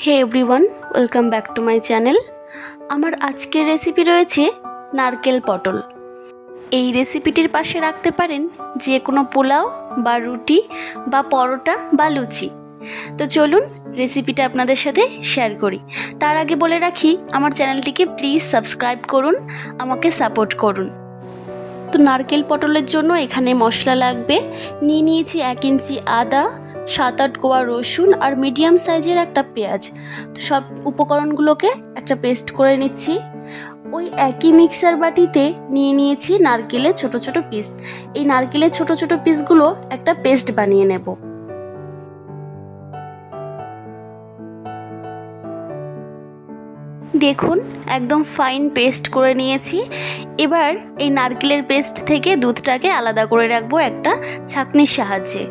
Hey everyone, welcome back to my channel. আমার আজকের recipe রয়েছে নারকেল পটল। এই রেসিপিটির পাশে রাখতে পারেন যে কোনো পোলাও বা রুটি বা পরোটা বা লুচি। তো চলুন রেসিপিটা আপনাদের সাথে শেয়ার করি। তার আগে বলে রাখি, আমার চ্যানেলটিকে প্লিজ সাবস্ক্রাইব করুন, আমাকে সাপোর্ট করুন। তো নারকেল পটলের জন্য এখানে মশলা লাগবে। নিয়েছি 1 ইঞ্চি আদা, 7-8 কোয়া রসুন আর মিডিয়াম সাইজের একটা পেঁয়াজ। তো সব উপকরণগুলোকে একটা পেস্ট করে নিচ্ছি। ওই একই মিক্সার বাটিতে নিয়েছি নারকেলের ছোট ছোট পিস। এই নারকেলের ছোট ছোট পিসগুলো একটা পেস্ট বানিয়ে নেব। দেখুন, একদম ফাইন পেস্ট করে নিয়েছি। এবার এই নারকেলের পেস্ট থেকে দুধটাকে আলাদা করে রাখবো একটা ছাঁকনির সাহায্যে।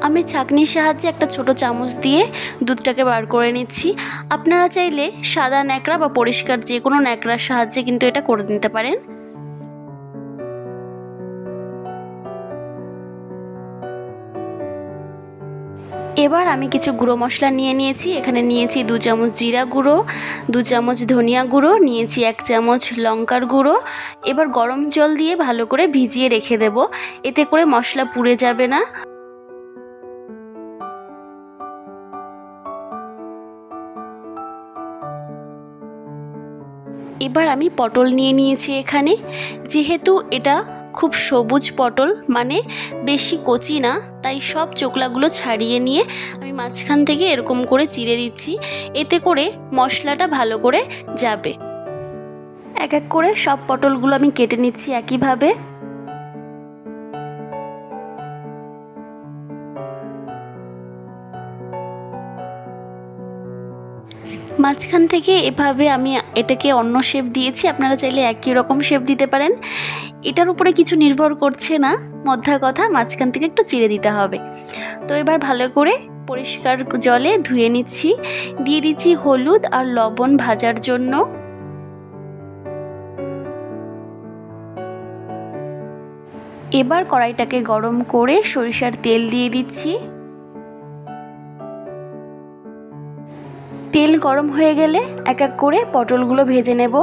আমি ছাঁকনির সাহায্যে একটা ছোট চামচ দিয়ে দুধটাকে বার করে নিচ্ছি। আপনারা চাইলে সাদা ন্যাকড়া বা পরিষ্কার যে কোনো ন্যাকড়ার সাহায্যে কিন্তু এটা করে নিতে পারেন। এবার আমি কিছু গুঁড়ো মশলা নিয়েছি। এখানে নিয়েছি 2 চামচ জিরা গুঁড়ো, 2 চামচ ধনিয়া গুঁড়ো, নিয়েছি 1 চামচ লঙ্কার গুঁড়ো। এবার গরম জল দিয়ে ভালো করে ভিজিয়ে রেখে দেব, এতে করে মশলা পুড়ে যাবে না। এবার আমি পটল নিয়েছি এখানে। যেহেতু এটা খুব সবুজ পটল, মানে বেশি কচি না, তাই সব চোকলাগুলো ছাড়িয়ে নিয়ে আমি মাঝখান থেকে এরকম করে চিড়ে দিচ্ছি, এতে করে মশলাটা ভালো করে যাবে। এক এক করে সব পটলগুলো আমি কেটে নিচ্ছি একইভাবে। মাঝখান থেকে এভাবে আমি এটাকে অন্য শেপ দিয়েছি, আপনারা চাইলে একই রকম শেপ দিতে পারেন। এটার উপরে কিছু নির্ভর করছে না, মধ্যা কথা মাঝখান থেকে একটু চিড়ে দিতে হবে। তো এবার ভালো করে পরিষ্কার জলে ধুয়ে নিচ্ছি। দিয়ে দিচ্ছি হলুদ আর লবণ ভাজার জন্য। এবার কড়াইটাকে গরম করে সরিষার তেল দিয়ে দিচ্ছি। তেল গরম হয়ে গেলে এক এক করে পটলগুলো ভেজে নেব।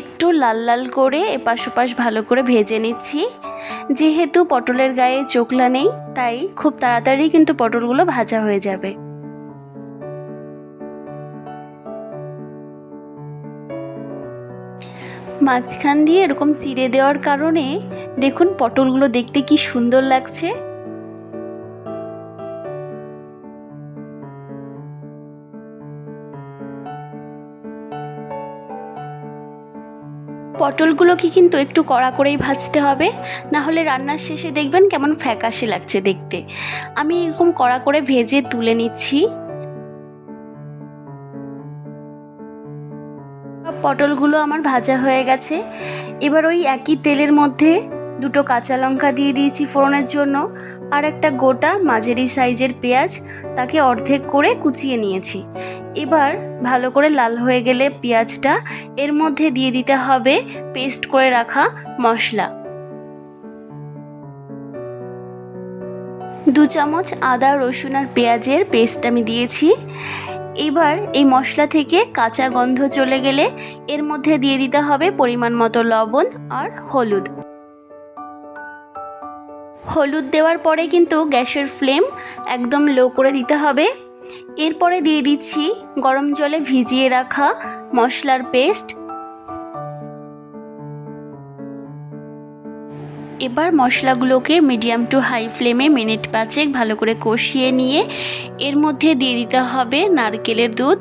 একটু লাল লাল করে এপাশ ওপাশ ভালো করে ভেজে নিচ্ছি। যেহেতু পটলের গায়ে চোকলা নেই, তাই খুব তাড়াতাড়ি কিন্তু পটলগুলো ভাজা হয়ে যাবে। মাঝখান দিয়ে এরকম চিড়ে দেওয়ার কারণে দেখুন পটলগুলো দেখতে কি সুন্দর লাগছে। পটলগুলোকে কিন্তু একটু কড়া করেই ভাজতে হবে, না হলে রান্নার শেষে দেখবেন কেমন ফ্যাকাশে লাগছে দেখতে। আমি এরকম কড়া করে ভেজে তুলে নিচ্ছি। পটলগুলো আমার ভাজা হয়ে গেছে। এবার ওই একই তেলের মধ্যে 2টো কাঁচা লঙ্কা দিয়ে দিয়েছি ফোড়নের জন্য, আর একটা গোটা মাঝারি সাইজের পেঁয়াজ, তাকে অর্ধেক করে কুচিয়ে নিয়েছি। এবার ভালো করে লাল হয়ে গেলে পেঁয়াজটা এর মধ্যে দিয়ে দিতে হবে পেস্ট করে রাখা মশলা। 2 চামচ আদা রসুন আর পেঁয়াজের পেস্ট আমি দিয়েছি। এবার এই মশলা থেকে কাঁচা গন্ধ চলে গেলে এর মধ্যে দিয়ে দিতে হবে পরিমাণ মতো লবণ আর হলুদ। হলুদ দেওয়ার পরে কিন্তু গ্যাসের ফ্লেম একদম লো করে দিতে হবে। এরপরে দিয়ে দিচ্ছি গরম জলে ভিজিয়ে রাখা মশলার পেস্ট। এবার মশলাগুলোকে মিডিয়াম টু হাই ফ্লেমে মিনিট 5 ভালো করে কষিয়ে নিয়ে এর মধ্যে দিয়ে দিতে হবে নারকেলের দুধ।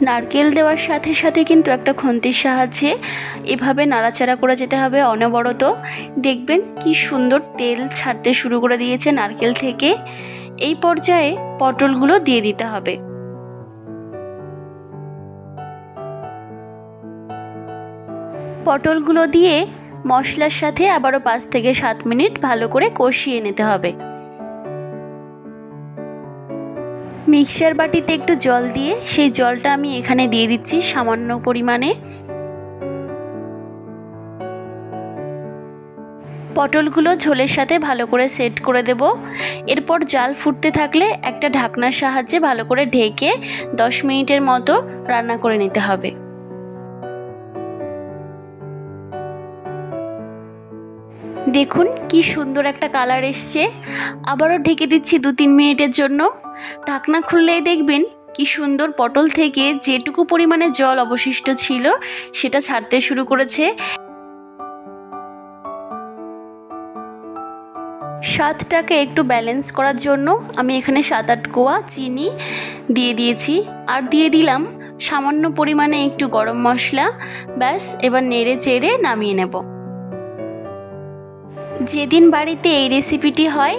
নারকেল দেওয়ার সাথে সাথে কিন্তু একটা খুন্তির সাহায্যে এভাবে নাড়াচাড়া করে যেতে হবে অনবরত। দেখবেন কি সুন্দর তেল ছাড়তে শুরু করে দিয়েছে নারকেল থেকে। এই পর্যায়ে পটলগুলো দিয়ে দিতে হবে। পটলগুলো দিয়ে মশলার সাথে আবারও 5 থেকে 7 মিনিট ভালো করে কষিয়ে নিতে হবে। মিক্সচার বাটিতে একটু জল দিয়ে সেই জলটা আমি এখানে দিয়ে দিচ্ছি সামান্য পরিমাণে। পটলগুলো ঝোলের সাথে ভালো করে সেট করে দেব। এরপর জাল ফুটতে থাকলে একটা ঢাকনার সাহায্যে ভালো করে ঢেকে 10 মিনিটের মতো রান্না করে নিতে হবে। দেখুন কি সুন্দর একটা কালার এসছে। আবারও ঢেকে দিচ্ছি 2-3 মিনিটের জন্য। ঢাকনা খুললেই দেখবেন কি সুন্দর পটল থেকে যেটুকু পরিমাণে জল অবশিষ্ট ছিল সেটা ছাড়তে শুরু করেছে। স্বাদটাকে একটু ব্যালেন্স করার জন্য আমি এখানে 7-8 কোয়া চিনি দিয়ে দিয়েছি, আর দিয়ে দিলাম সামান্য পরিমাণে একটু গরম মশলা। ব্যাস, এবার নেড়ে চেড়ে নামিয়ে নেব। যেদিন বাড়িতে এই রেসিপিটি হয়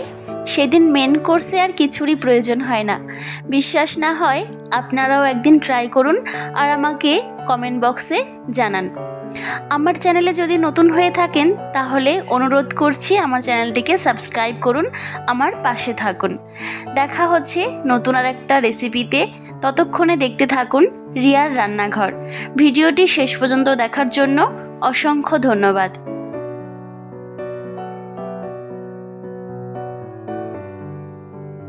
সেদিন মেন কোর্সে আর কিছুরই প্রয়োজন হয় না। বিশ্বাস না হয় আপনারাও একদিন ট্রাই করুন আর আমাকে কমেন্ট বক্সে জানান। আমার চ্যানেলে যদি নতুন হয়ে থাকেন তাহলে অনুরোধ করছি আমার চ্যানেলটিকে সাবস্ক্রাইব করুন, আমার পাশে থাকুন। দেখা হচ্ছে নতুন আর একটা রেসিপিতে। ততক্ষণে দেখতে থাকুন রিয়ার রান্নাঘর। ভিডিওটি শেষ পর্যন্ত দেখার জন্য অসংখ্য ধন্যবাদ।